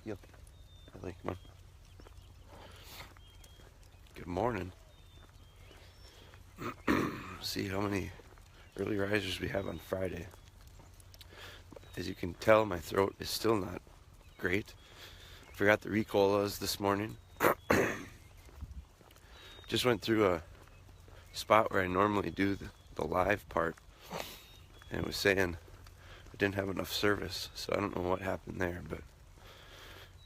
Yep. Ellie, come on. Good morning. See how many early risers we have on Friday. As you can tell, my throat is still not great. Forgot the Ricolas this morning. Just went through a spot where I normally do the live part, and it was saying I didn't have enough service, so I don't know what happened there, but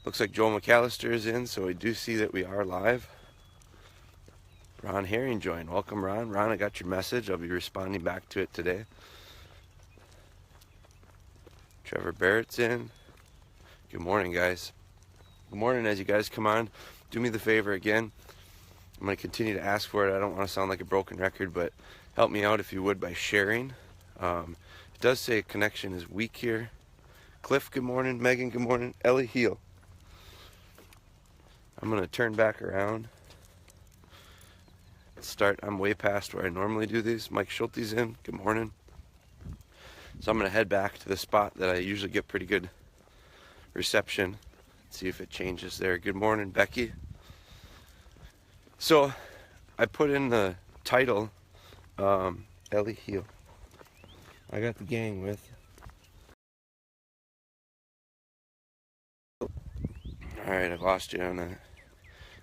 looks like Joel McAllister is in, so we do see that we are live. Ron Herring joined. Welcome, Ron. Ron, I got your message. I'll be responding back to it today. Trevor Barrett's in. Good morning, guys. Good morning. As you guys come on, do me the favor again. I'm going to continue to ask for it. I don't want to sound like a broken record, but help me out if you would by sharing. It does say connection is weak here. Cliff, good morning. Megan, good morning. Ellie, heel. I'm going to turn back around. Start. I'm way past where I normally do these. Mike Schulte's in. Good morning. So I'm going to head back to the spot that I usually get pretty good reception. See if it changes there. Good morning, Becky. So I put in the title, Ellie Heel. I got the gang with. Alright, I've lost you on that.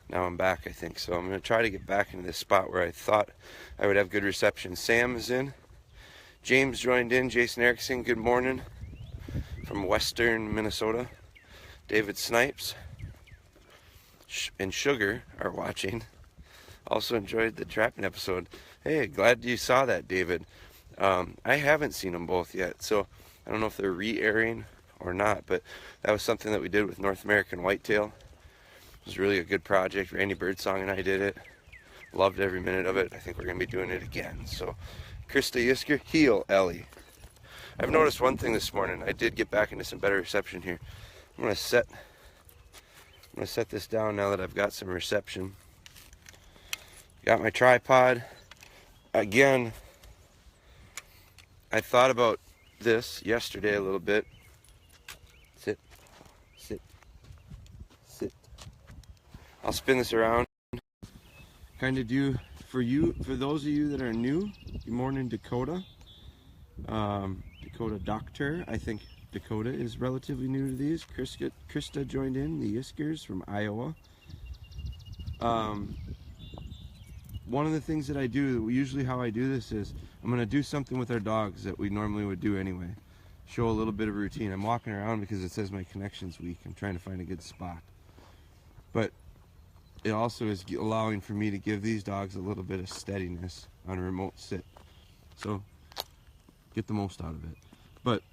Now I'm back, I think. So I'm going to try to get back into this spot where I thought I would have good reception. Sam is in. James joined in. Jason Erickson, good morning. From western Minnesota. David Snipes and Sugar are watching. Also enjoyed the trapping episode. Hey, glad you saw that, David. I haven't seen them both yet, so I don't know if they're re-airing or not, but that was something that we did with North American Whitetail. It was really a good project. Randy Birdsong and I did it. Loved every minute of it. I think we're going to be doing it again. So, Krista Yisker, heel, Ellie. I've noticed one thing this morning. I did get back into some better reception here. I'm going to set this down now that I've got some reception. Got my tripod. Again, I thought about this yesterday a little bit. Sit, sit, sit. I'll spin this around. Kind of do for those of you that are new. Good morning, Dakota. Dakota Doctor. I think Dakota is relatively new to these. Krista joined in, the Yiskers from Iowa. One of the things that I do, usually how I do this is, I'm going to do something with our dogs that we normally would do anyway. Show a little bit of routine. I'm walking around because it says my connection's weak. I'm trying to find a good spot. But it also is allowing for me to give these dogs a little bit of steadiness on a remote sit. So, get the most out of it. But,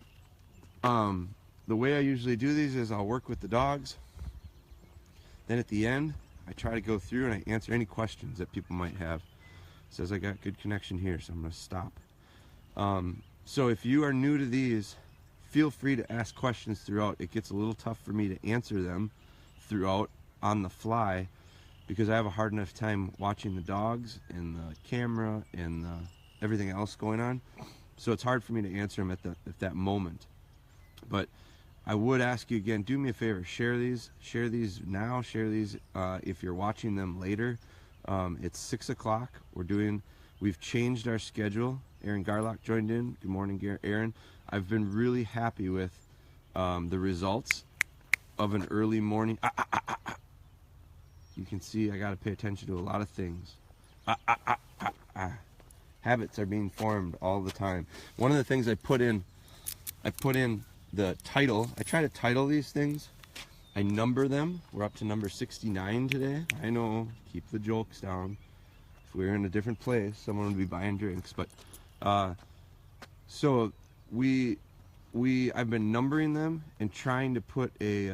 the way I usually do these is I'll work with the dogs. Then at the end, I try to go through and I answer any questions that people might have. It says I got good connection here, so I'm going to stop. So if you are new to these, feel free to ask questions throughout. It gets a little tough for me to answer them throughout on the fly because I have a hard enough time watching the dogs and the camera and everything else going on. So it's hard for me to answer them at that moment. But I would ask you again, do me a favor, share these now, share these if you're watching them later. It's 6 o'clock. We've changed our schedule. Aaron Garlock joined in. Good morning, Aaron. I've been really happy with the results of an early morning. You can see I got to pay attention to a lot of things. Habits are being formed all the time. One of the things I put in the title. I try to title these things. I number them. We're up to number 69 today. I know, keep the jokes down. If we were in a different place, someone would be buying drinks. But so I've been numbering them and trying to put a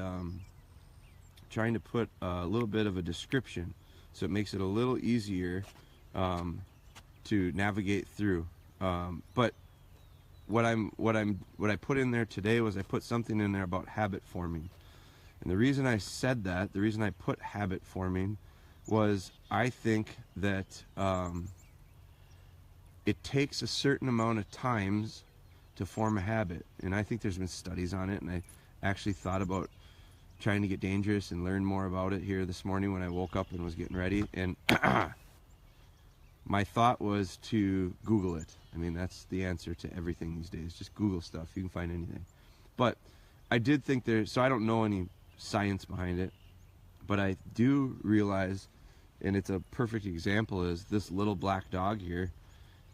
little bit of a description, so it makes it a little easier to navigate through. But what I put in there today was I put something in there about habit forming. And the reason I said that, the reason I put habit forming was I think that it takes a certain amount of times to form a habit. And I think there's been studies on it, and I actually thought about trying to get dangerous and learn more about it here this morning when I woke up and was getting ready. And my thought was to Google it. I mean, that's the answer to everything these days. Just Google stuff. You can find anything. But I did think so I don't know any science behind it, but I do realize, and it's a perfect example, is this little black dog here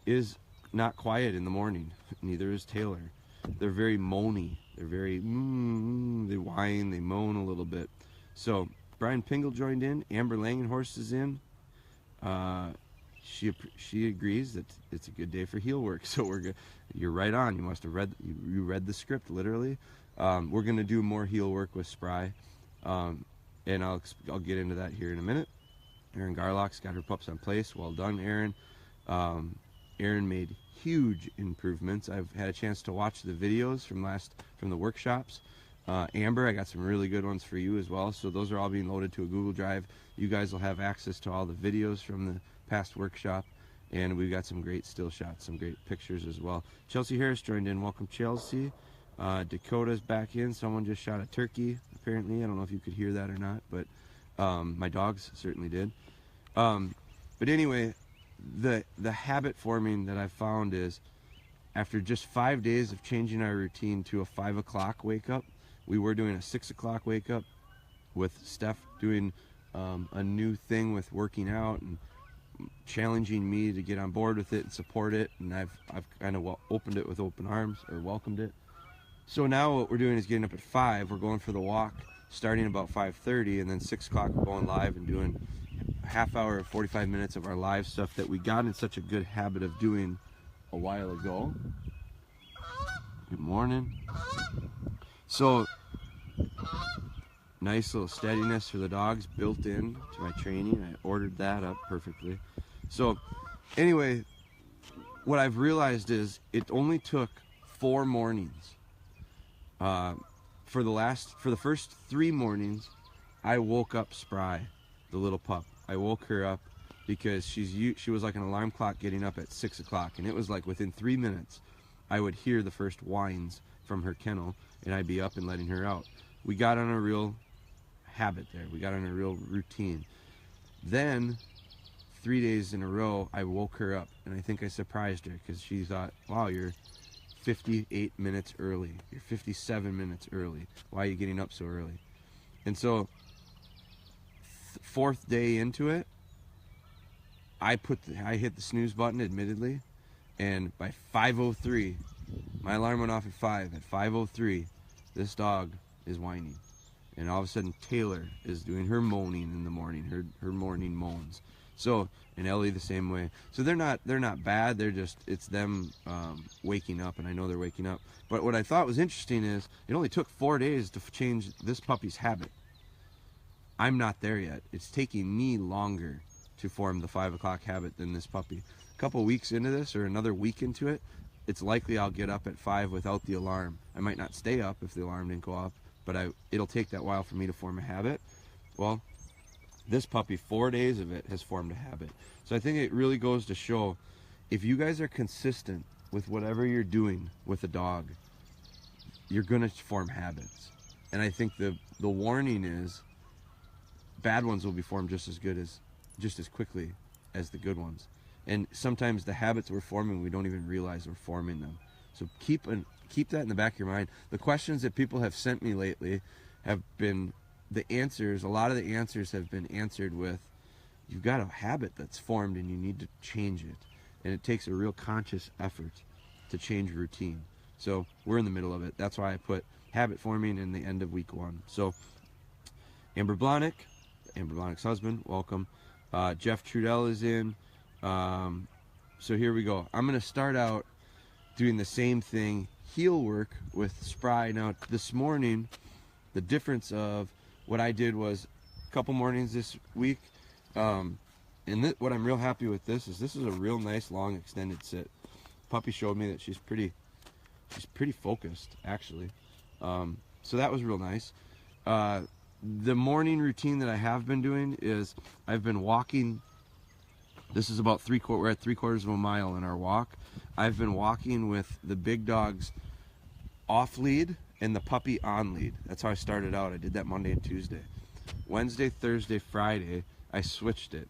is not quiet in the morning. Neither is Taylor. They're very moany. They're very, they whine, they moan a little bit. So Brian Pingle joined in. Amber Langenhorst is in. She agrees that it's a good day for heel work. So we're good. You're right on. You must have read. You read the script literally. We're gonna do more heel work with Spry, and I'll get into that here in a minute. Erin Garlock's got her pups on place. Well done, Erin. Erin made huge improvements. I've had a chance to watch the videos from the workshops. Amber, I got some really good ones for you as well. So those are all being loaded to a Google Drive. You guys will have access to all the videos from the past workshop, and we've got some great still shots, some great pictures as well. Chelsea Harris joined in. Welcome, Chelsea. Dakota's back in. Someone just shot a turkey, apparently. I don't know if you could hear that or not, but my dogs certainly did. But anyway, the habit forming that I've found is after just 5 days of changing our routine to a 5 o'clock wake up. We were doing a 6 o'clock wake up with Steph doing a new thing with working out and challenging me to get on board with it and support it, and I've kind of opened it with open arms, or welcomed it. So now what we're doing is getting up at 5. We're going for the walk starting about 5:30, and then 6 o'clock we're going live and doing a half hour or 45 minutes of our live stuff that we got in such a good habit of doing a while ago. Good morning. So nice little steadiness for the dogs built in to my training. I ordered that up perfectly. So anyway, what I've realized is it only took 4 mornings. For the first 3 mornings, I woke up Spry, the little pup. I woke her up because she was like an alarm clock getting up at 6 o'clock, and it was like within 3 minutes I would hear the first whines from her kennel, and I'd be up and letting her out. We got on a real habit there. We got on a real routine. Then 3 days in a row, I woke her up, and I think I surprised her because she thought, wow, you're 58 minutes early. You're 57 minutes early. Why are you getting up so early? And so 4th day into it, I hit the snooze button, admittedly, and by 5:03, my alarm went off at 5. At 5:03, this dog is whining, and all of a sudden Taylor is doing her moaning in the morning, her morning moans. So, and Ellie the same way. So they're not bad. They're just, it's them waking up, and I know they're waking up. But what I thought was interesting is it only took 4 days to change this puppy's habit. I'm not there yet. It's taking me longer to form the 5 o'clock habit than this puppy. A couple weeks into this, or another week into it, it's likely I'll get up at 5 without the alarm. I might not stay up if the alarm didn't go off, but it'll take that while for me to form a habit. Well, this puppy, 4 days of it has formed a habit. So I think it really goes to show, if you guys are consistent with whatever you're doing with a dog, you're gonna form habits. And I think the warning is, bad ones will be formed just as quickly as the good ones. And sometimes the habits we're forming, we don't even realize we're forming them. So keep that in the back of your mind. The questions that people have sent me lately have been the answers. A lot of the answers have been answered with, you've got a habit that's formed and you need to change it. And it takes a real conscious effort to change routine. So we're in the middle of it. That's why I put habit forming in the end of week 1. So Amber Blahnik's husband, welcome. Jeff Trudell is in. So here we go. I'm going to start out doing the same thing, heel work with Spry. Now this morning, the difference of what I did was a couple mornings this week, and what I'm real happy with this is a real nice long extended sit. Puppy showed me that she's pretty focused actually, so that was real nice. The morning routine that I have been doing is I've been walking. This is about we're at 3/4 of a mile in our walk. I've been walking with the big dogs off lead and the puppy on lead. That's how I started out. I did that Monday and Tuesday. Wednesday, Thursday, Friday, I switched it.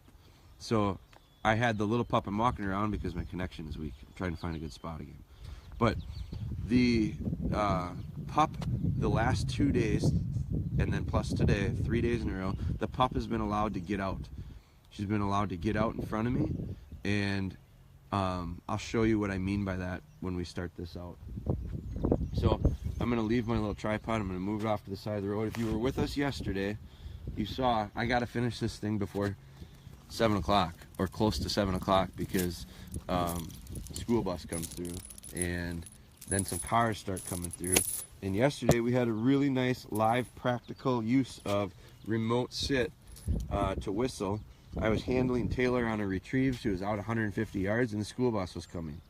So I had the little pup I'm walking around because my connection is weak. I'm trying to find a good spot again. But the pup, the last 2 days, and then plus today, 3 days in a row, the pup has been allowed to get out. She's been allowed to get out in front of me, and I'll show you what I mean by that when we start this out. So I'm going to leave my little tripod. I'm going to move it off to the side of the road. If you were with us yesterday, you saw I got to finish this thing before 7 o'clock, or close to 7 o'clock, because school bus comes through, and then some cars start coming through. And yesterday we had a really nice live practical use of remote sit to whistle. I was handling Taylor on a retrieve. She was out 150 yards and the school bus was coming.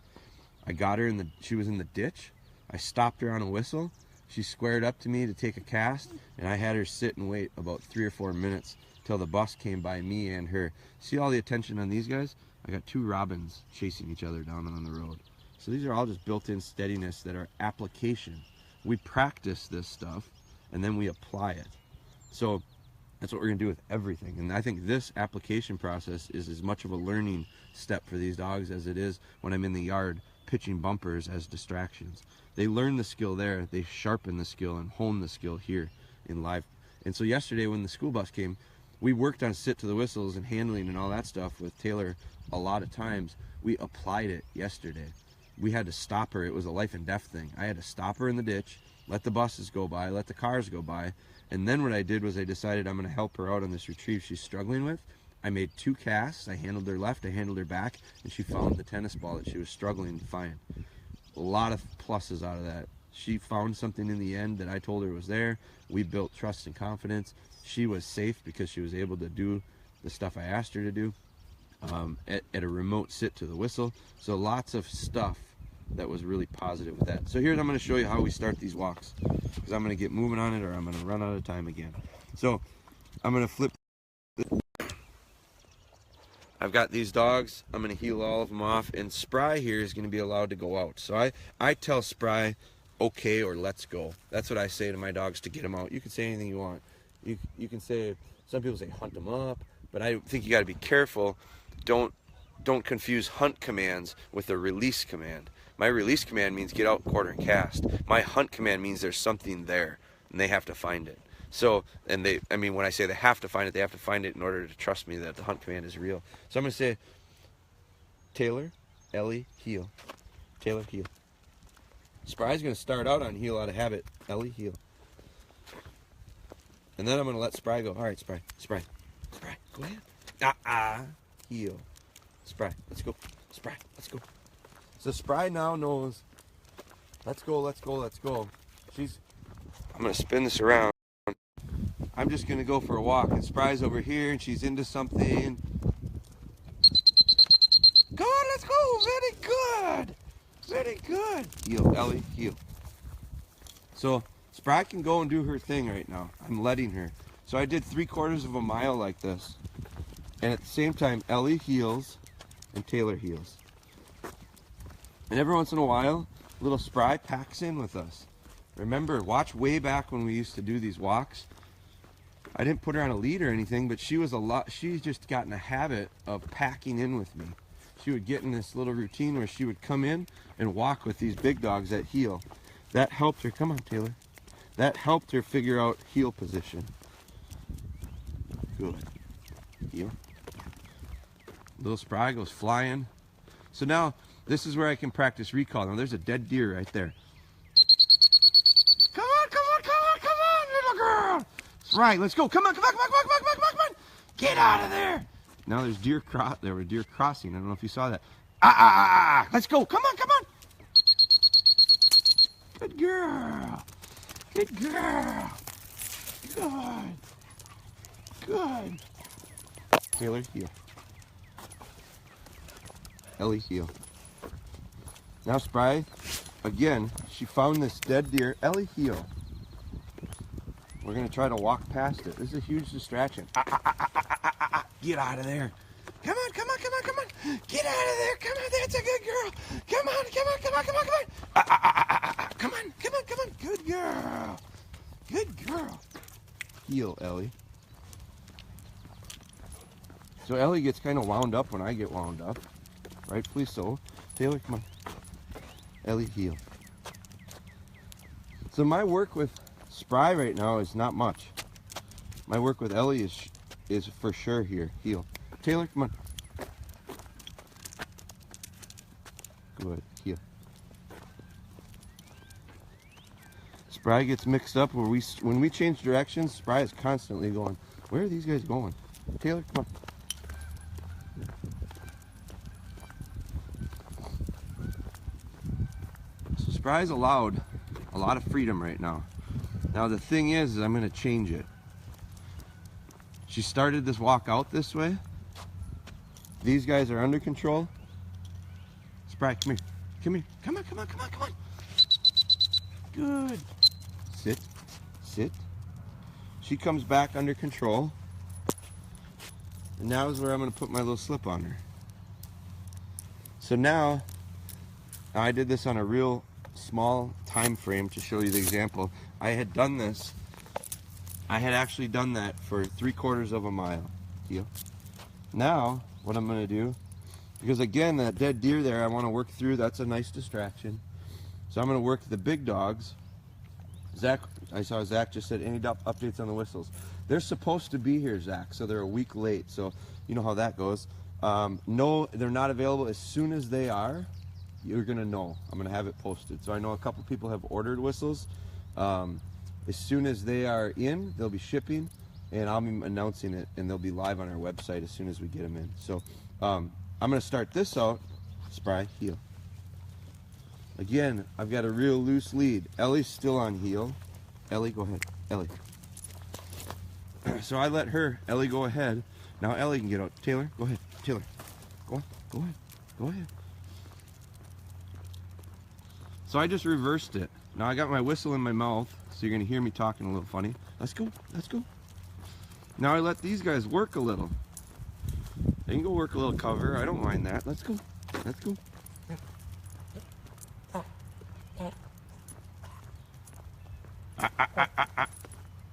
I got her she was in the ditch. I stopped her on a whistle. She squared up to me to take a cast, and I had her sit and wait about 3 or 4 minutes till the bus came by me and her. See all the attention on these guys? I got 2 robins chasing each other down on the road. So these are all just built-in steadiness that are application. We practice this stuff and then we apply it. So that's what we're gonna do with everything. And I think this application process is as much of a learning step for these dogs as it is when I'm in the yard pitching bumpers as distractions. They learn the skill there, they sharpen the skill and hone the skill here in live. And so yesterday when the school bus came, we worked on sit to the whistles and handling and all that stuff with Taylor a lot of times. We applied it yesterday. We had to stop her. It was a life and death thing. I had to stop her in the ditch, let the buses go by, let the cars go by, and then what I did was I decided I'm going to help her out on this retrieve she's struggling with. I made 2 casts. I handled her left, I handled her back, and she found the tennis ball that she was struggling to find. A lot of pluses out of that. She found something in the end that I told her was there. We built trust and confidence. She was safe because she was able to do the stuff I asked her to do. At a remote sit to the whistle. So lots of stuff that was really positive with that. So here's, I'm going to show you how we start these walks, because I'm going to get moving on it or I'm going to run out of time again. So I'm going to flip. I've got these dogs. I'm going to heel all of them off, and Spry here is going to be allowed to go out. So I tell Spry, okay, or let's go. That's what I say to my dogs to get them out. You can say anything you want. You can say, some people say hunt them up, but I think you got to be careful. Don't confuse hunt commands with a release command. My release command means get out, quarter, and cast. My hunt command means there's something there, and they have to find it. So, and when I say they have to find it in order to trust me that the hunt command is real. So I'm going to say, Taylor, Ellie, heel. Taylor, heel. Spry's going to start out on heel out of habit. Ellie, heel. And then I'm going to let Spry go. All right, Spry, go ahead. Heel. Spry, let's go. Spry, let's go. So Spry now knows, let's go. I'm going to spin this around. I'm just going to go for a walk, and Spry's over here, and she's into something. Go on, let's go. Very good. Heel, Ellie, heel. So Spry can go and do her thing right now. I'm letting her. So I did 3/4 of a mile like this. And at the same time, Ellie heels and Taylor heels. And every once in a while, little Spry packs in with us. Remember, watch way back when we used to do these walks. I didn't put her on a lead or anything, but she's just gotten a habit of packing in with me. She would get in this little routine where she would come in and walk with these big dogs at heel. That helped her, come on Taylor. That helped her figure out heel position. Good. Heel. Little Spry goes flying. So now, this is where I can practice recall. Now there's a dead deer right there. Come on, little girl. That's right, let's go. Come on. Get out of there. Now there's deer crossing. I don't know if you saw that. Let's go. Come on. Good girl. Good. Taylor, heel. Ellie, heel. Now Spry, again, she found this dead deer. Ellie, heel. We're going to try to walk past it. This is a huge distraction. Get out of there. Come on. Get out of there. Come on, that's a good girl. Come on. come on. Good girl. Good girl. Heel, Ellie. So Ellie gets kind of wound up when I get wound up. Rightfully so. Taylor, come on. Ellie, heel. So my work with Spry right now is not much. My work with Ellie is for sure here. Heel. Taylor, come on. Good. Heel. Spry gets mixed up when we change directions. Spry is constantly going, where are these guys going? Taylor, come on. So Spry's allowed a lot of freedom right now. Now the thing is I'm going to change it. She started this walk out this way. These guys are under control. Spry, come here. Come here. Come on, come on, come on, come on. Good. Sit. Sit. She comes back under control. And now is where I'm going to put my little slip on her. So now, I did this on a real small time frame to show you the example. I had done this. I had actually done that for 3/4 of a mile. Heel. Now, what I'm going to do, because again, that dead deer there, I want to work through. That's a nice distraction. So I'm going to work the big dogs. Zach, I saw Zach just said, any updates on the whistles? They're supposed to be here, Zach, so they're a week late. So you know how that goes. No, they're not available. As soon as they are, you're going to know. I'm going to have it posted. So I know a couple people have ordered whistles. As soon as they are in, they'll be shipping, and I'll be announcing it, and they'll be live on our website as soon as we get them in. So I'm going to start this out. Spry, heel. Again, I've got a real loose lead. Ellie's still on heel. Ellie, go ahead. Ellie. So I let Ellie go ahead. Now Ellie can get out. Taylor, go ahead. Taylor, go on. Go ahead. Go ahead. So I just reversed it. Now I got my whistle in my mouth, so you're going to hear me talking a little funny. Let's go. Let's go. Now I let these guys work a little. They can go work a little cover. I don't mind that. Let's go. Let's go.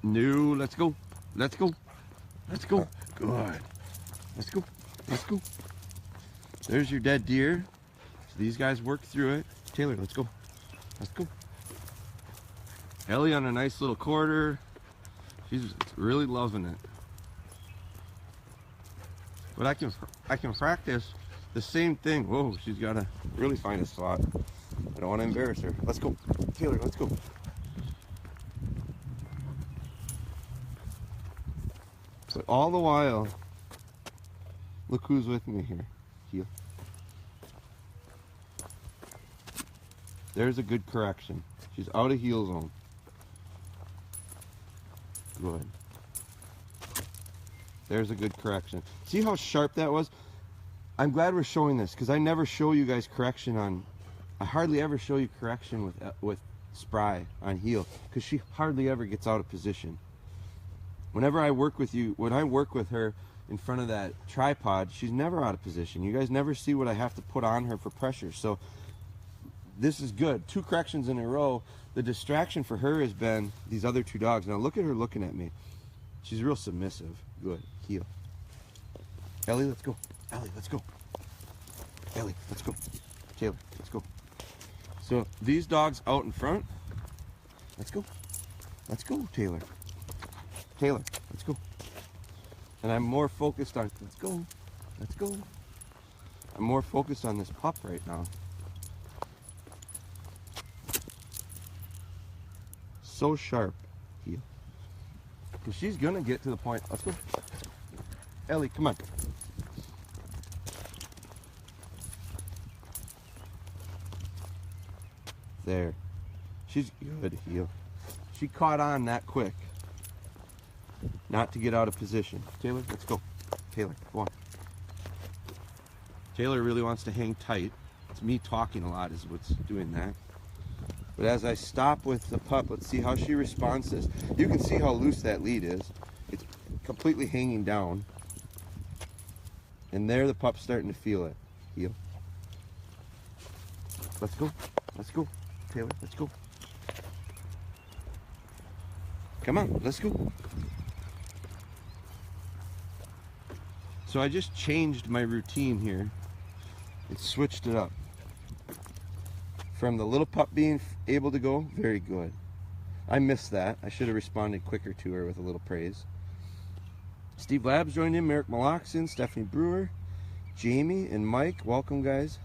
No, let's go. Let's go. Let's go. Good. Let's go. Let's go. There's your dead deer. So these guys work through it. Taylor, let's go. Let's go. Ellie on a nice little quarter. She's really loving it. But I can practice the same thing. Whoa, she's got to really find a spot. I don't want to embarrass her. Let's go. Taylor, let's go. But all the while, look who's with me here. Heel. There's a good correction. She's out of heel zone. Good. There's a good correction. See how sharp that was? I'm glad we're showing this because I never show you guys correction on. I hardly ever show you correction with Spry on heel because she hardly ever gets out of position. Whenever I work with you, when I work with her in front of that tripod, she's never out of position. You guys never see what I have to put on her for pressure. So this is good. 2 corrections in a row. The distraction for her has been these other 2 dogs. Now look at her looking at me. She's real submissive. Good. Heel. Ellie, let's go. Ellie, let's go. Ellie, let's go. Taylor, let's go. So these dogs out in front. Let's go. Let's go, Taylor. Taylor, let's go. And I'm more focused on, let's go. Let's go. I'm more focused on this pup right now. So sharp. Heel. Because she's going to get to the point. Let's go. Ellie, come on. There. She's good. Heel. She caught on that quick. Not to get out of position. Taylor, let's go. Taylor, go on. Taylor really wants to hang tight. It's me talking a lot is what's doing that. But as I stop with the pup, let's see how she responds to this. You can see how loose that lead is. It's completely hanging down. And there the pup's starting to feel it. Heel. Let's go. Let's go. Taylor, let's go. Come on, let's go. So I just changed my routine here. It switched it up. From the little pup being able to go, very good. I missed that. I should have responded quicker to her with a little praise. Steve Labs joined in, Merrick Maloxon, Stephanie Brewer, Jamie, and Mike. Welcome, guys.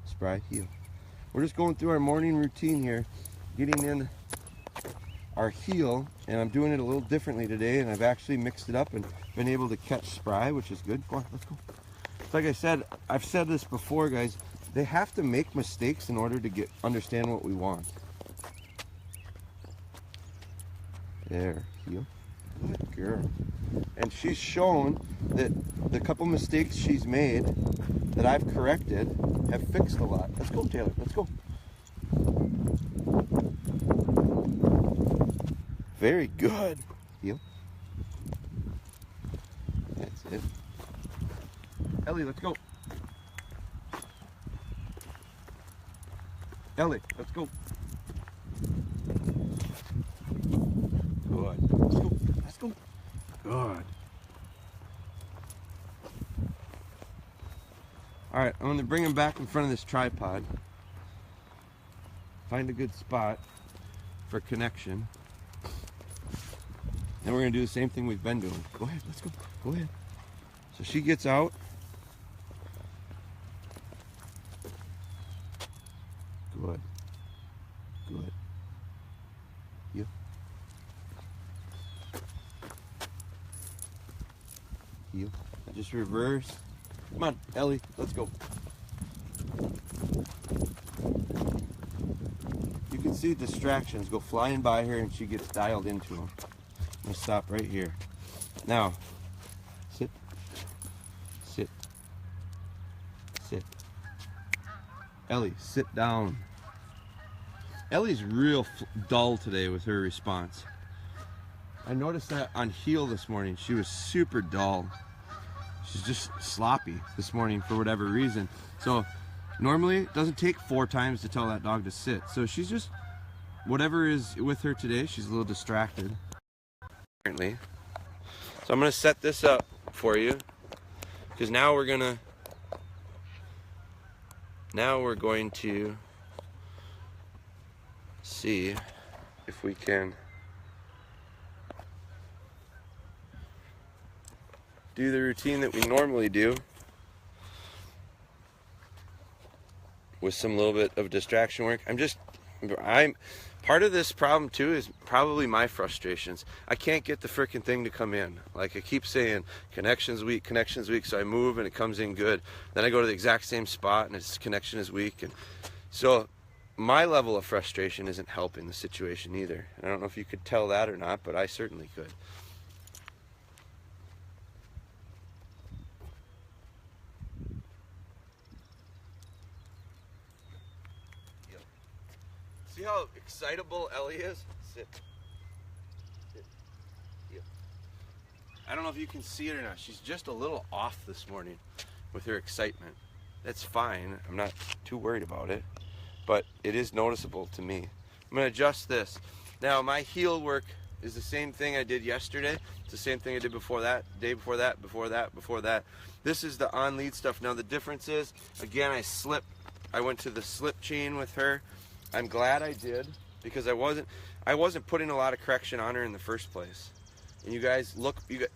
Spry, heel. We're just going through our morning routine here, getting in our heel, and I'm doing it a little differently today, and I've actually mixed it up and been able to catch Spry, which is good. Go on, let's go. Like I said, I've said this before, guys, they have to make mistakes in order to understand what we want. There, heel. Good girl. And she's shown that the couple mistakes she's made that I've corrected have fixed a lot. Let's go, Taylor, let's go. Very good. Heel. That's it. Ellie, let's go. Ellie, let's go. Good. Let's go. Let's go. Good. Alright, I'm going to bring him back in front of this tripod. Find a good spot for connection. And we're going to do the same thing we've been doing. Go ahead, let's go. Go ahead. So she gets out. Good. Good. You. You. Just reverse. Come on, Ellie, let's go. You can see distractions go flying by her and she gets dialed into them. I'm going to stop right here. Now, sit, sit, sit. Ellie, sit down. Ellie's real dull today with her response. I noticed that on heel this morning. She was super dull. She's just sloppy this morning for whatever reason. So normally it doesn't take 4 times to tell that dog to sit. So she's just, whatever is with her today, she's a little distracted. Apparently. So I'm going to set this up for you because now we're going to see if we can do the routine that we normally do with some little bit of distraction work. I'm part of this problem too is probably my frustrations. I can't get the freaking thing to come in. Like I keep saying, connection's weak, so I move and it comes in good. Then I go to the exact same spot and its connection is weak. And so my level of frustration isn't helping the situation either. And I don't know if you could tell that or not, but I certainly could. See how excitable Ellie is? Sit. Sit. Heel. I don't know if you can see it or not. She's just a little off this morning with her excitement. That's fine. I'm not too worried about it. But it is noticeable to me. I'm going to adjust this. Now, my heel work is the same thing I did yesterday. It's the same thing I did before that, day before that, before that, before that. This is the on-lead stuff. Now, the difference is, again, I went to the slip chain with her. I'm glad I did because I wasn't putting a lot of correction on her in the first place. And you guys,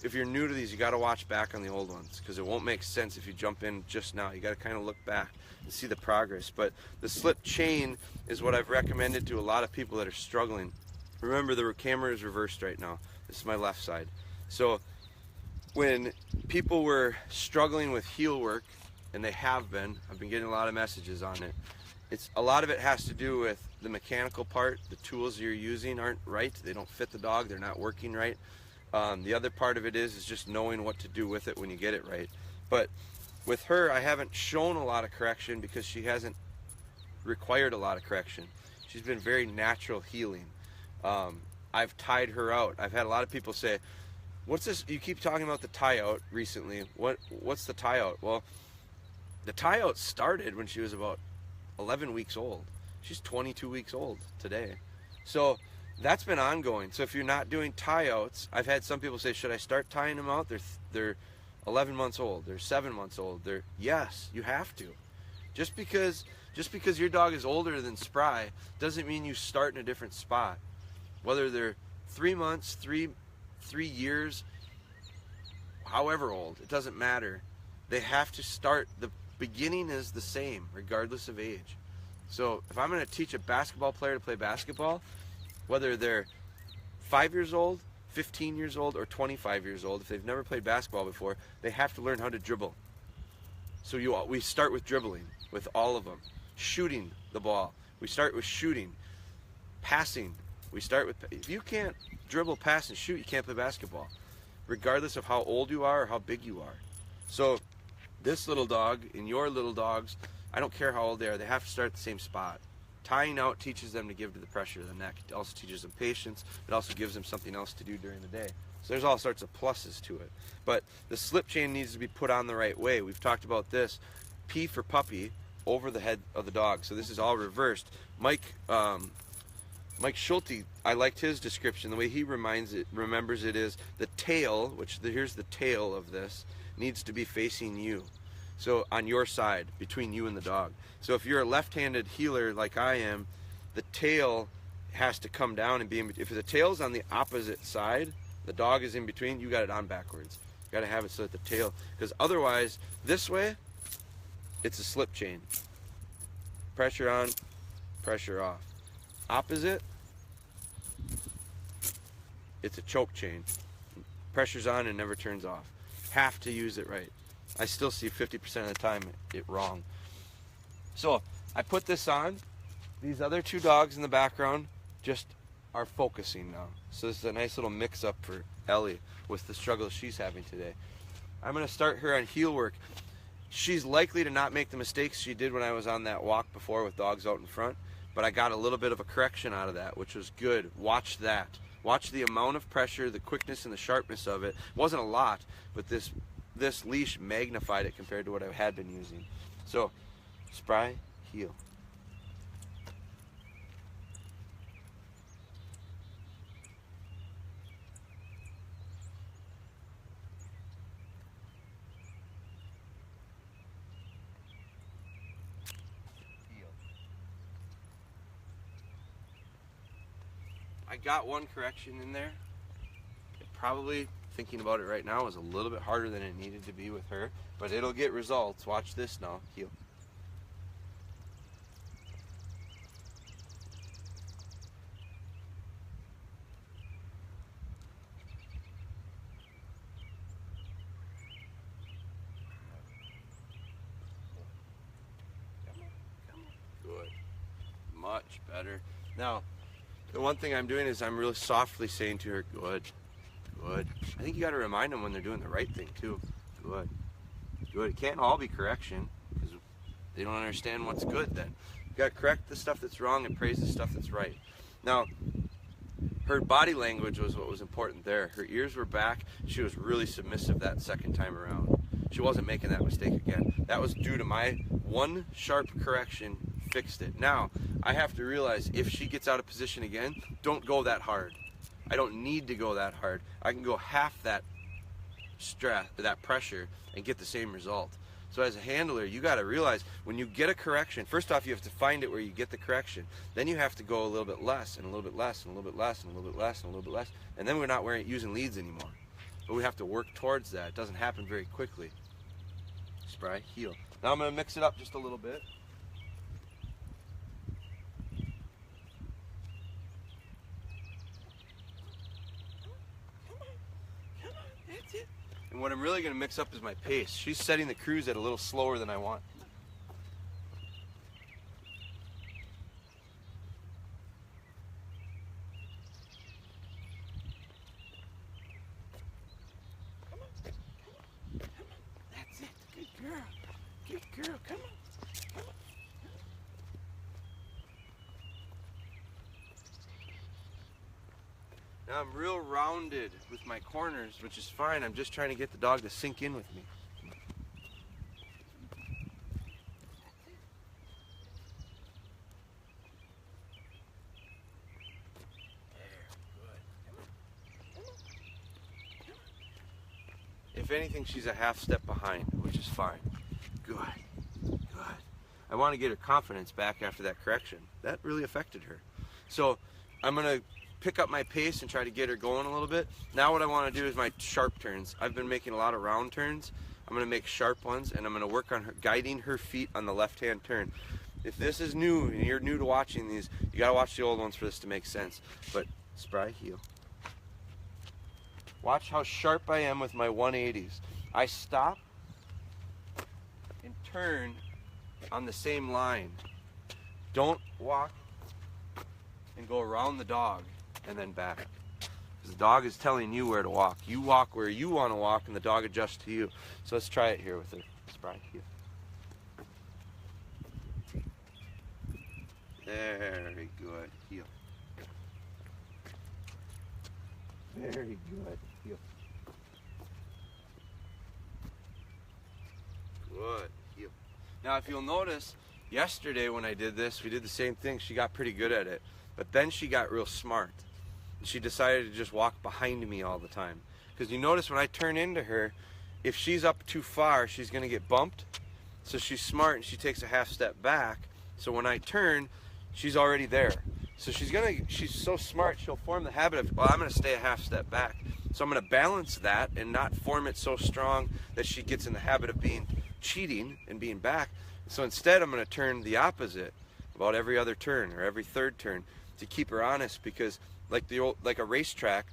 if you're new to these, you got to watch back on the old ones because it won't make sense if you jump in just now. You got to kind of look back and see the progress. But the slip chain is what I've recommended to a lot of people that are struggling. Remember, the camera is reversed right now. This is my left side. So when people were struggling with heel work, and they have been, I've been getting a lot of messages on it. A lot of it has to do with the mechanical part. The tools you're using aren't right. They don't fit the dog. They're not working right. The other part of it is just knowing what to do with it when you get it right. But with her, I haven't shown a lot of correction because she hasn't required a lot of correction. She's been very natural healing. I've tied her out. I've had a lot of people say, what's this? You keep talking about the tie out recently. What's the tie out? Well, the tie out started when she was about 11 weeks old. She's 22 weeks old today. So That's been ongoing. So if you're not doing tie outs, I've had some people say, should I start tying them out? They're 11 months old. They're 7 months old. Yes, you have to. Just because your dog is older than Spry doesn't mean you start in a different spot. Whether they're 3 months, 3 years, however old, it doesn't matter. They have to start. The beginning is the same, regardless of age. So if I'm going to teach a basketball player to play basketball, whether they're 5 years old, 15 years old, or 25 years old, if they've never played basketball before, they have to learn how to dribble. So we start with dribbling with all of them. Shooting the ball. We start with shooting. Passing. We start with, if you can't dribble, pass, and shoot, you can't play basketball, regardless of how old you are or how big you are. So this little dog and your little dogs, I don't care how old they are, they have to start at the same spot. Tying out teaches them to give to the pressure of the neck. It also teaches them patience. It also gives them something else to do during the day. So there's all sorts of pluses to it. But the slip chain needs to be put on the right way. We've talked about this. P for puppy, over the head of the dog. So this is all reversed. Mike Schulte, I liked his description. The way he remembers it is the tail, here's the tail of this, needs to be facing you. So on your side, between you and the dog. So if you're a left-handed heeler like I am, the tail has to come down and be in between. If the tail's on the opposite side, the dog is in between, you got it on backwards. You got to have it so that the tail, because otherwise, this way, it's a slip chain. Pressure on, pressure off. Opposite, it's a choke chain. Pressure's on and never turns off. Have to use it right. I still see 50% of the time it wrong. So I put this on. These other two dogs in the background just are focusing now. So this is a nice little mix-up for Ellie with the struggles she's having today. I'm going to start her on heel work. She's likely to not make the mistakes she did when I was on that walk before with dogs out in front, but I got a little bit of a correction out of that, which was good. Watch that. Watch the amount of pressure, the quickness and the sharpness of it. It wasn't a lot, but this leash magnified it compared to what I had been using. So, Spry, heel. I got one correction in there. It probably, thinking about it right now, was a little bit harder than it needed to be with her, but it'll get results. Watch this now. Heel. Good. Much better. Now, the one thing I'm doing is I'm really softly saying to her, good, good. I think you got to remind them when they're doing the right thing too. Good, good. It can't all be correction because they don't understand what's good then. You got to correct the stuff that's wrong and praise the stuff that's right. Now, her body language was what was important there. Her ears were back. She was really submissive that second time around. She wasn't making that mistake again. That was due to my one sharp correction, fixed it. Now, I have to realize if she gets out of position again, don't go that hard. I don't need to go that hard. I can go half that stress, that pressure, and get the same result. So as a handler, you got to realize when you get a correction, first off, you have to find it where you get the correction. Then you have to go a little bit less, and a little bit less, and a little bit less, and a little bit less, and a little bit less. And then we're not using leads anymore. But we have to work towards that. It doesn't happen very quickly. Spry, heel. Now I'm going to mix it up just a little bit. And what I'm really going to mix up is my pace. She's setting the cruise at a little slower than I want. That's it. Good girl. Good girl. Come on. Come on. Now I'm real rounded with my corners, which is fine. I'm just trying to get the dog to sink in with me. if anything, she's a half step behind, which is fine. Good, good. I want to get her confidence back after that correction. That really affected her. So I'm going to pick up my pace and try to get her going a little bit. Now what I want to do is my sharp turns. I've been making a lot of round turns. I'm going to make sharp ones, and I'm going to work on her, guiding her feet on the left-hand turn. If this is new and you're new to watching these, you got to watch the old ones for this to make sense. But Spry, heel. Watch how sharp I am with my 180s. I stop and turn on the same line. Don't walk and go around the dog and then back. Because the dog is telling you where to walk. You walk where you want to walk and the dog adjusts to you. So let's try it here with her. Spry, heel. Very good. Heel. Very good. Heel. Good. Heel. Now if you'll notice, yesterday when I did this, we did the same thing. She got pretty good at it. But then she got real smart. And she decided to just walk behind me all the time. Because you notice when I turn into her, if she's up too far, she's going to get bumped. So she's smart and she takes a half step back. So when I turn, she's already there. So she's so smart, she'll form the habit of, well, I'm going to stay a half step back. So I'm going to balance that and not form it so strong that she gets in the habit of cheating and being back. So instead, I'm going to turn the opposite about every other turn or every third turn to keep her honest, because like a racetrack,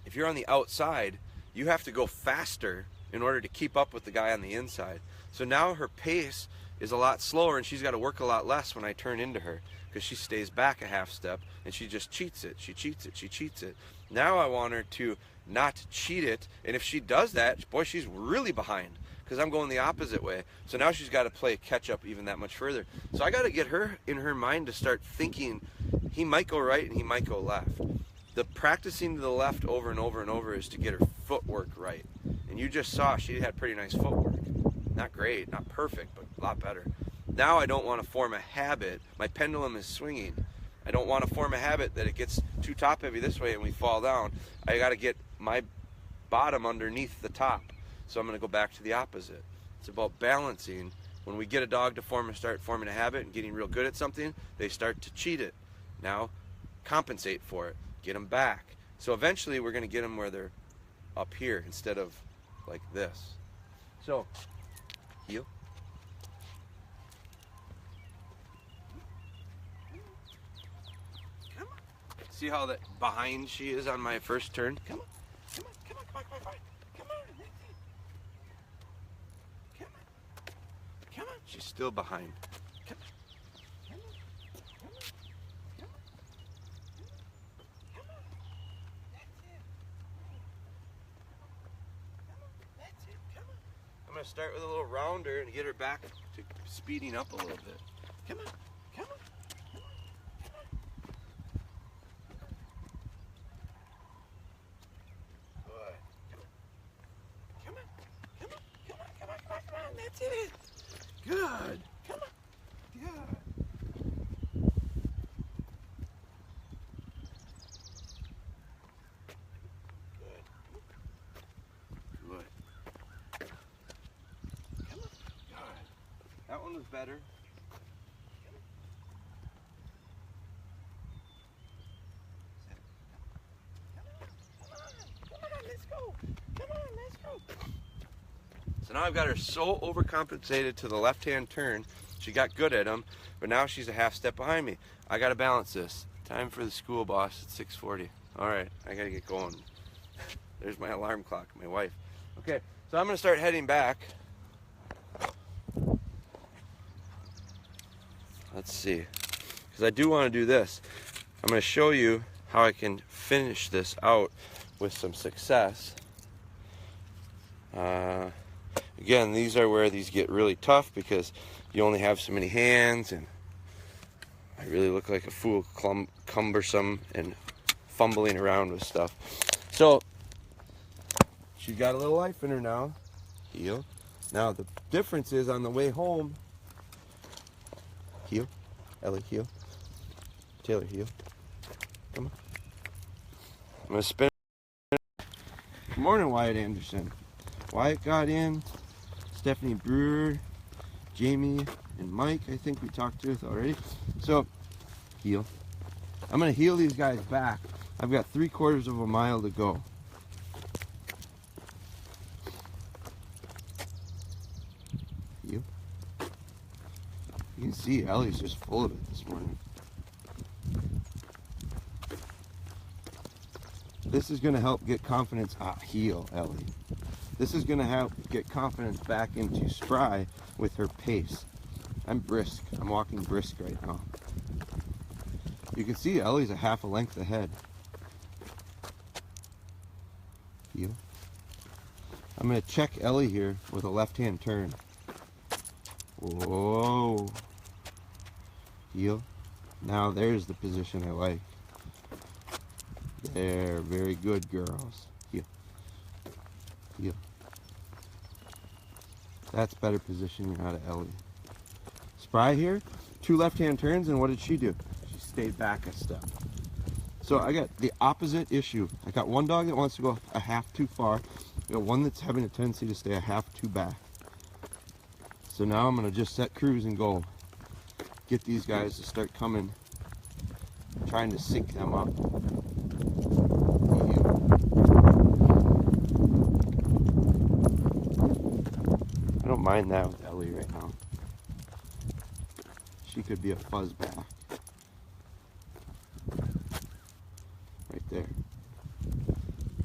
if you're on the outside, you have to go faster in order to keep up with the guy on the inside. So now her pace is a lot slower and she's got to work a lot less when I turn into her, because she stays back a half step and she just cheats it. She cheats it. She cheats it. Now I want her to not cheat it, and if she does that, boy, she's really behind because I'm going the opposite way. So now she's got to play catch up even that much further. So I got to get her in her mind to start thinking he might go right and he might go left. The practicing to the left over and over and over is to get her footwork right. And you just saw she had pretty nice footwork. Not great, not perfect, but a lot better. Now I don't want to form a habit. My pendulum is swinging. I don't want to form a habit that it gets too top heavy this way and we fall down. I got to get my bottom underneath the top. So I'm going to go back to the opposite. It's about balancing. When we get a dog to start forming a habit and getting real good at something, they start to cheat it. Now compensate for it. Get them back. So eventually we're going to get them where they're up here instead of like this. So heel. Come on. See how that behind she is on my first turn? Come on. Come on. Come on. Come on. Come on. Come on. Come on. Come on. She's still behind. Come on. Come on. Come on. Come on. Come on. That's it. Come on. That's it. Come on. I'm going to start with a little rounder and get her back to speeding up a little bit. Come on. Come on. Come on. Come on. Good. Come on. Come on. Come on. Come on. Come on. Come on. That's it. Good. Come on. Good. That one was better. Come on, let's go. Come on, let's go. So now I've got her so overcompensated to the left-hand turn. She got good at them, but now she's a half step behind me. I got to balance this. Time for the school boss at 6:40. All right, I got to get going. There's my alarm clock, my wife. Okay, so I'm going to start heading back. Let's see, because I do want to do this. I'm going to show you how I can finish this out with some success. Again, these are where these get really tough because you only have so many hands, and I really look like a fool, cumbersome and fumbling around with stuff. So she's got a little life in her now. Heel. Now the difference is on the way home. Heel. Ellie, heel. Taylor, heel. Come on. I'm going to spin. Good morning, Wyatt Anderson. Wyatt got in, Stephanie Brewer, Jamie, and Mike, I think we talked with already. So, heel. I'm going to heel these guys back. I've got 3/4 of a mile to go. Heel. You can see Ellie's just full of it this morning. This is going to help get confidence. Heel, Ellie. This is going to help get confidence back into Spry with her pace. I'm brisk. I'm walking brisk right now. You can see Ellie's a half a length ahead. Heel. I'm going to check Ellie here with a left-hand turn. Whoa. Heel. Now there's the position I like. There, very good, girls. Heel. Heel. That's better positioning out of Ellie. Spry here, 2 left-hand turns, and what did she do? She stayed back a step. So I got the opposite issue. I got one dog that wants to go a half too far. I got one that's having a tendency to stay a half too back. So now I'm going to just set cruise and go. Get these guys to start coming, trying to sync them up. I don't mind that with Ellie right now. She could be a fuzz back. Right there.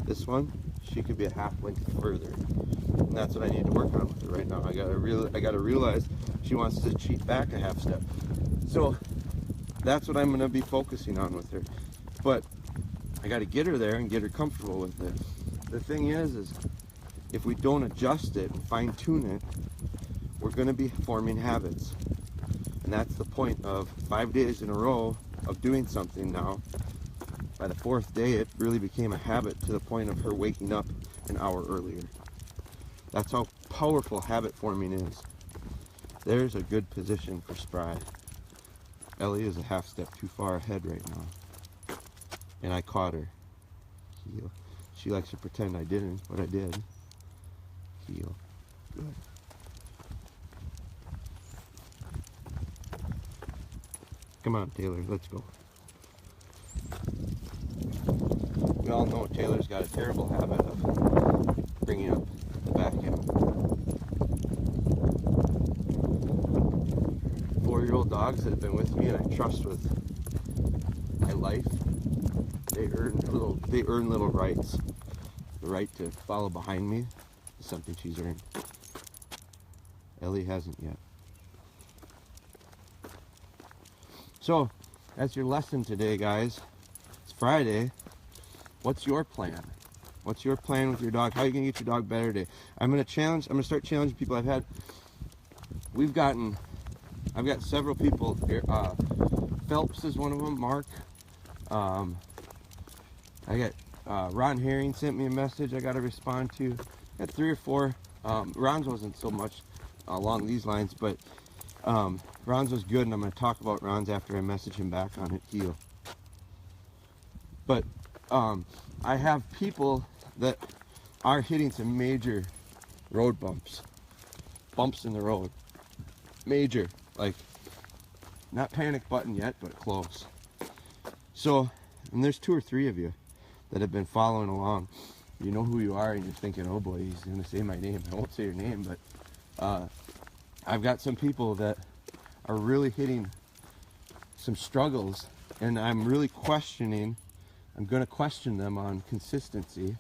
This one, she could be a half length further. And that's what I need to work on with her right now. I gotta realize she wants to cheat back a half step. So that's what I'm gonna be focusing on with her. But I gotta get her there and get her comfortable with it. The thing is if we don't adjust it and fine tune it, we're gonna be forming habits. And that's the point of 5 days in a row of doing something now. By the 4th day, it really became a habit to the point of her waking up an hour earlier. That's how powerful habit forming is. There's a good position for Spry. Ellie is a half step too far ahead right now. And I caught her. Heel. She likes to pretend I didn't, but I did. Heel. Good. Come on, Taylor, let's go. We all know Taylor's got a terrible habit of bringing up the back end. 4-year-old dogs that have been with me and I trust with my life, they earn little rights. The right to follow behind me is something she's earned. Ellie hasn't yet. So, that's your lesson today, guys. It's Friday. What's your plan? What's your plan with your dog? How are you going to get your dog better today? I'm going to start challenging people. I've got several people here. Phelps is one of them, Mark. I got Ron Herring sent me a message I got to respond to. I got 3 or 4. Ron's wasn't so much along these lines, but Ron's was good, and I'm going to talk about Ron's after I message him back on it. Heel. But I have people that are hitting some major road bumps in the road. Major, like not panic button yet, but close. So, and there's 2 or 3 of you that have been following along. You know who you are, and you're thinking, oh boy, he's going to say my name. I won't say your name, but I've got some people that are really hitting some struggles, and I'm really questioning. I'm going to question them on consistency,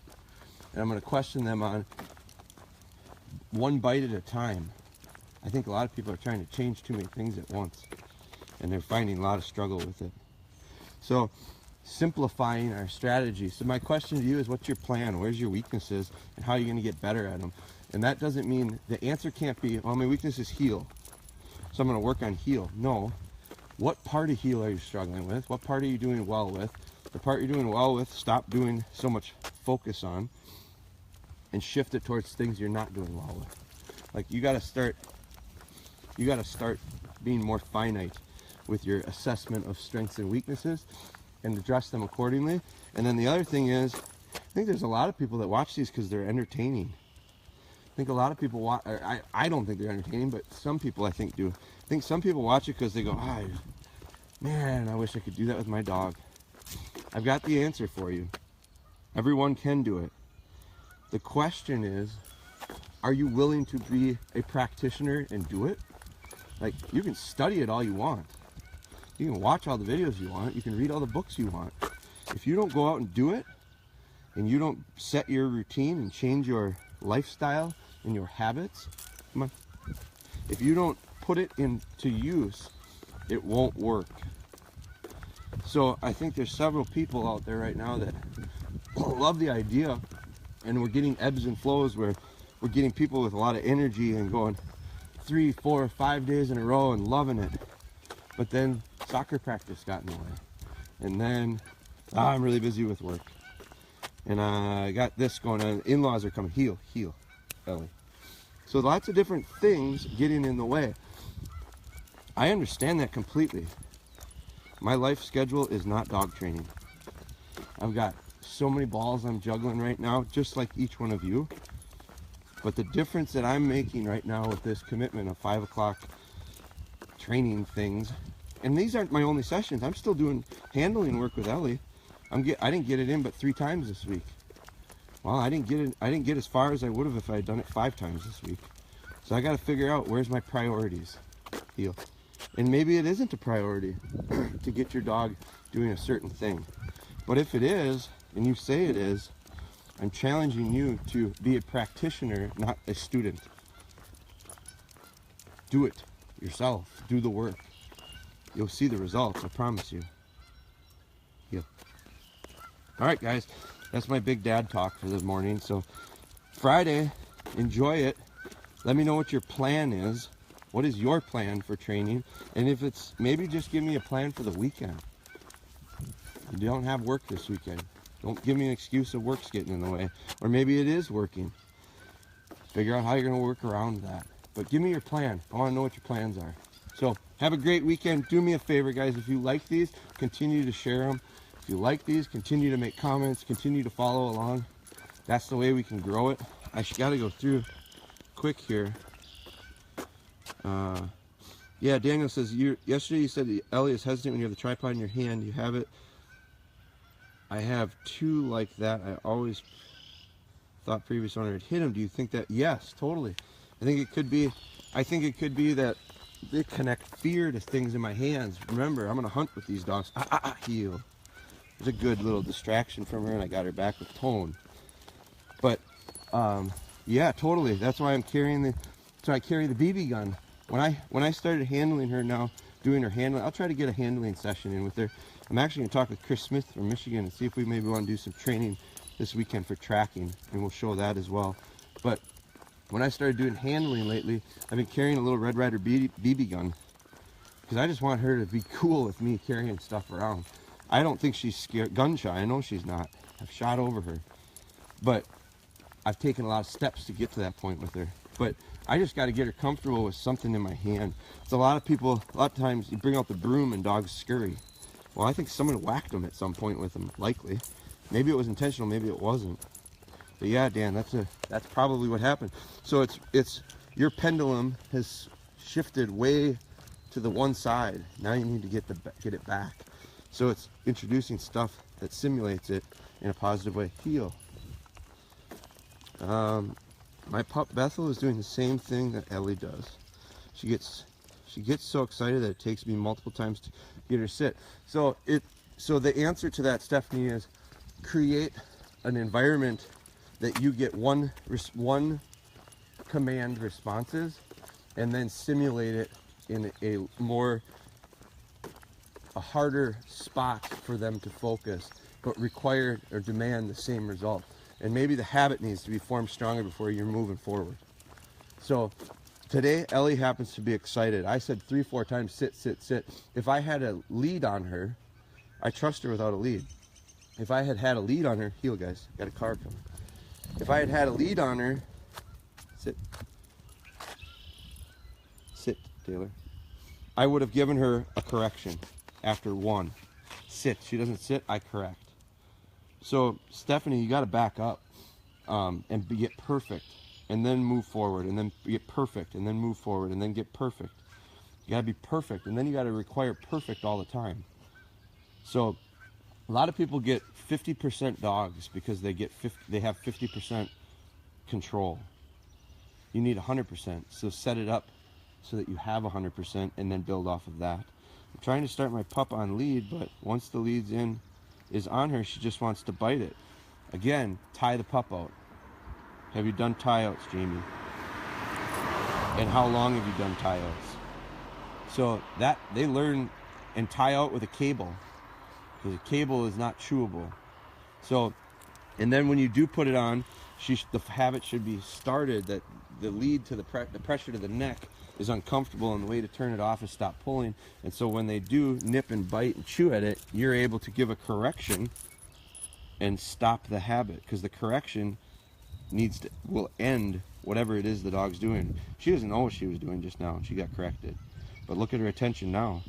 and I'm going to question them on one bite at a time. I think a lot of people are trying to change too many things at once, and they're finding a lot of struggle with it. So, simplifying our strategy. So my question to you is, what's your plan? Where's your weaknesses, and how are you going to get better at them? And that doesn't mean, the answer can't be, well, my weakness is heel, so I'm going to work on heel. No. What part of heel are you struggling with? What part are you doing well with? The part you're doing well with, stop doing so much focus on and shift it towards things you're not doing well with. Like you got to start being more finite with your assessment of strengths and weaknesses and address them accordingly. And then the other thing is, I think there's a lot of people that watch these because they're entertaining. think a lot of people watch. I don't think they're entertaining, but some people I think do. I think some people watch it because they go, man, I wish I could do that with my dog. I've got the answer for you. Everyone can do it. The question is, are you willing to be a practitioner and do it? Like, you can study it all you want. You can watch all the videos you want. You can read all the books you want. If you don't go out and do it, and you don't set your routine and change your lifestyle and your habits, come on. If you don't put it into use, it won't work. So I think there's several people out there right now that love the idea, and we're getting ebbs and flows where we're getting people with a lot of energy and going 3, 4, 5 days in a row and loving it. But then soccer practice got in the way. And then I'm really busy with work. And I got this going on. In-laws are coming. Heel, belly. So lots of different things getting in the way. I understand that completely. My life schedule is not dog training. I've got so many balls I'm juggling right now, just like each one of you. But the difference that I'm making right now with this commitment of 5 o'clock training things, and these aren't my only sessions. I'm still doing handling work with Ellie. I didn't get it in but 3 times this week. Well, I didn't get as far as I would have if I had done it 5 times this week. So I got to figure out where's my priorities. Heel. And maybe it isn't a priority to get your dog doing a certain thing. But if it is, and you say it is, I'm challenging you to be a practitioner, not a student. Do it yourself. Do the work. You'll see the results, I promise you. Yeah. All right, guys. That's my big dad talk for this morning. So Friday, enjoy it. Let me know what your plan is. What is your plan for training? And if it's, maybe just give me a plan for the weekend. You don't have work this weekend. Don't give me an excuse of work's getting in the way. Or maybe it is working. Figure out how you're going to work around that. But give me your plan. I want to know what your plans are. So have a great weekend. Do me a favor, guys. If you like these, continue to share them. If you like these, continue to make comments. Continue to follow along. That's the way we can grow it. I got to go through quick here. Yeah, Daniel says, yesterday you said Ellie is hesitant when you have the tripod in your hand. You have it. I have 2 like that. I always thought previous owner had hit him. Do you think that? Yes, totally. I think it could be that they connect fear to things in my hands. Remember, I'm going to hunt with these dogs. Heel. There's a good little distraction from her, and I got her back with tone. But, yeah, totally. That's why I carry the BB gun. When I started handling her now, doing her handling, I'll try to get a handling session in with her. I'm actually going to talk with Chris Smith from Michigan and see if we maybe want to do some training this weekend for tracking, and we'll show that as well. But when I started doing handling lately, I've been carrying a little Red Ryder BB gun because I just want her to be cool with me carrying stuff around. I don't think she's scared, gun shy. I know she's not. I've shot over her, but I've taken a lot of steps to get to that point with her. But I just got to get her comfortable with something in my hand. It's a lot of times you bring out the broom and dogs scurry. Well, I think someone whacked them at some point with them, likely. Maybe it was intentional, maybe it wasn't. But yeah, Dan, that's probably what happened. So it's your pendulum has shifted way to the one side. Now you need to get it back. So it's introducing stuff that simulates it in a positive way. Heel. My pup Bethel is doing the same thing that Ellie does. She gets so excited that it takes me multiple times to get her sit. So the answer to that, Stephanie, is create an environment that you get one command responses, and then simulate it in a harder spot for them to focus, but require or demand the same result. And maybe the habit needs to be formed stronger before you're moving forward. So today, Ellie happens to be excited. I said 3-4 times, sit, sit, sit. If I had a lead on her, I trust her without a lead. If I had a lead on her, heel, guys, got a car coming. If I had a lead on her, sit, Taylor, I would have given her a correction after 1. Sit, she doesn't sit, I correct. So Stephanie, you got to back up and get perfect. and then move forward, and then get perfect, and then move forward, and then get perfect. You gotta be perfect, and then you gotta require perfect all the time. So a lot of people get 50% dogs because they have 50% control. You need 100%, so set it up so that you have 100% and then build off of that. I'm trying to start my pup on lead, but once the lead's is on her, she just wants to bite it. Again, tie the pup out. Have you done tie outs, Jamie? And how long have you done tie outs? So that they learn, and tie out with a cable, because a cable is not chewable. So, and then when you do put it on, the habit should be started that the lead to the pressure to the neck is uncomfortable, and the way to turn it off is stop pulling. And so when they do nip and bite and chew at it, you're able to give a correction and stop the habit, because the correction will end whatever it is the dog's doing. She doesn't know what she was doing just now, and she got corrected. But look at her attention now.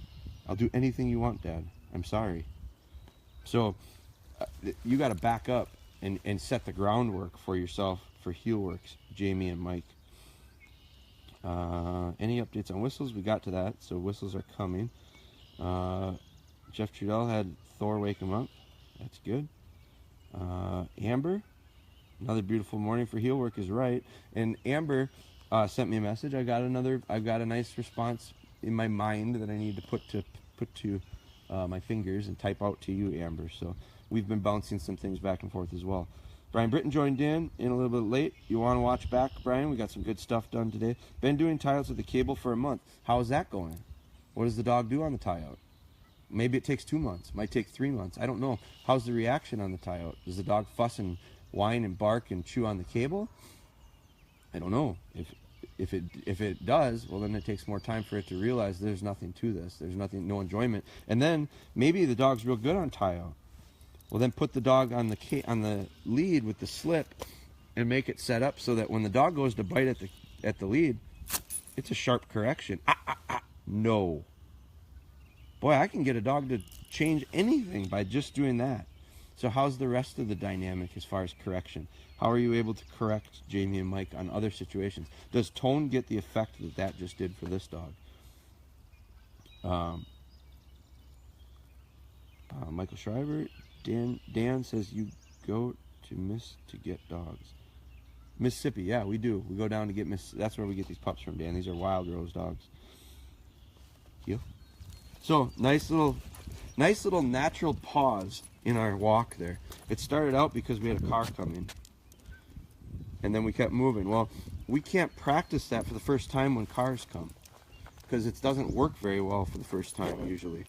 I'll do anything you want, Dad. I'm sorry. So you got to back up and set the groundwork for yourself for heel works, Jamie and Mike. Any updates on whistles? We got to that, so whistles are coming. Jeff Trudell had Thor wake him up. That's good. Amber, another beautiful morning for heel work is right. And Amber sent me a message. I've got a nice response in my mind that I need to put to my fingers and type out to you, Amber. So we've been bouncing some things back and forth as well. Brian Britton joined in a little bit late. You want to watch back, Brian? We got some good stuff done today. Been doing tie outs with the cable for a month. How is that going? What does the dog do on the tie out? Maybe it takes 2 months. Might take 3 months. I don't know. How's the reaction on the tie out? Does the dog fuss and whine and bark and chew on the cable? I don't know. If it does, well, then it takes more time for it to realize there's nothing to this. There's no enjoyment. And then maybe the dog's real good on tie out. Well, then put the dog on the lead with the slip and make it set up so that when the dog goes to bite at the lead, it's a sharp correction. No. Boy, I can get a dog to change anything by just doing that. So how's the rest of the dynamic as far as correction? How are you able to correct Jamie and Mike on other situations? Does tone get the effect that just did for this dog? Michael Schreiber, Dan says you go to get dogs. Mississippi, yeah, we do. We go down to get that's where we get these pups from, Dan. These are Wild Rose dogs. You. So nice little natural pause in our walk there. It started out because we had a car coming, and then we kept moving. Well, we can't practice that for the first time when cars come, because it doesn't work very well for the first time usually.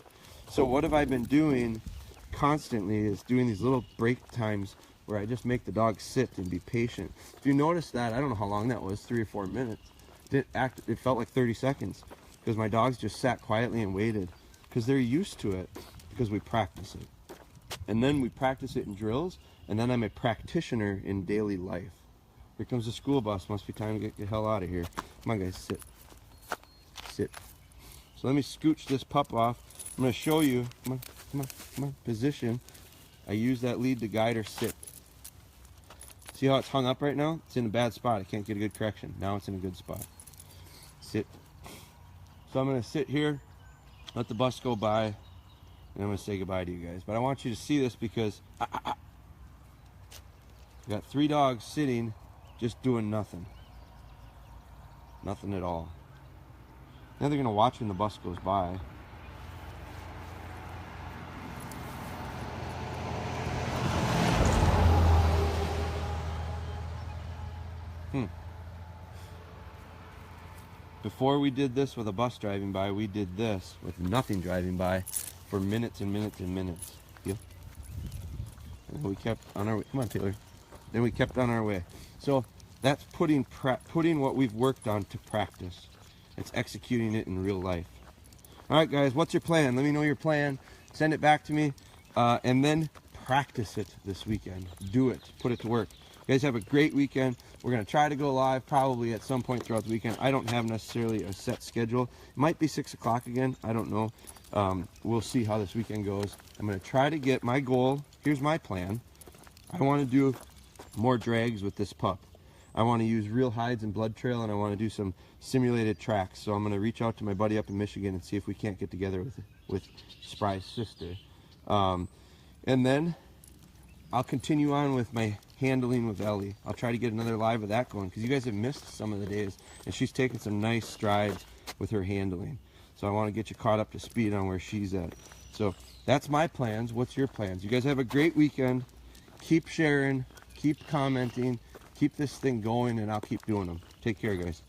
So what have I been doing constantly is doing these little break times where I just make the dog sit and be patient. If you notice that, I don't know how long that was, 3 or 4 minutes. It felt like 30 seconds because my dogs just sat quietly and waited because they're used to it, because we practice it. And then we practice it in drills, and then I'm a practitioner in daily life. Here comes the school bus. Must be time to get the hell out of here. Come on, guys, sit. Sit. So let me scooch this pup off. I'm going to show you. Come on. Position. I use that lead to guide her sit. See how it's hung up right now? It's in a bad spot. I can't get a good correction. Now it's in a good spot. Sit. So I'm going to sit here, let the bus go by, and I'm going to say goodbye to you guys. But I want you to see this because I got 3 dogs sitting just doing nothing. Nothing at all. Now they're going to watch when the bus goes by. Before we did this with a bus driving by, we did this with nothing driving by for minutes and minutes and minutes. Yeah. And we kept on our way. Come on, Taylor. Then we kept on our way. So that's putting what we've worked on to practice. It's executing it in real life. All right, guys, what's your plan? Let me know your plan. Send it back to me, and then practice it this weekend. Do it. Put it to work. You guys have a great weekend. We're going to try to go live probably at some point throughout the weekend. I don't have necessarily a set schedule. It might be 6 o'clock again. I don't know. We'll see how this weekend goes. I'm going to try to get my goal. Here's my plan. I want to do more drags with this pup. I want to use real hides and blood trail, and I want to do some simulated tracks. So I'm going to reach out to my buddy up in Michigan and see if we can't get together with Spry's sister. And then I'll continue on with my handling with Ellie. I'll try to get another live of that going, because you guys have missed some of the days, and she's taken some nice strides with her handling. So I want to get you caught up to speed on where she's at. So that's my plans. What's your plans? You guys have a great weekend. Keep sharing, keep commenting, keep this thing going, and I'll keep doing them. Take care, guys.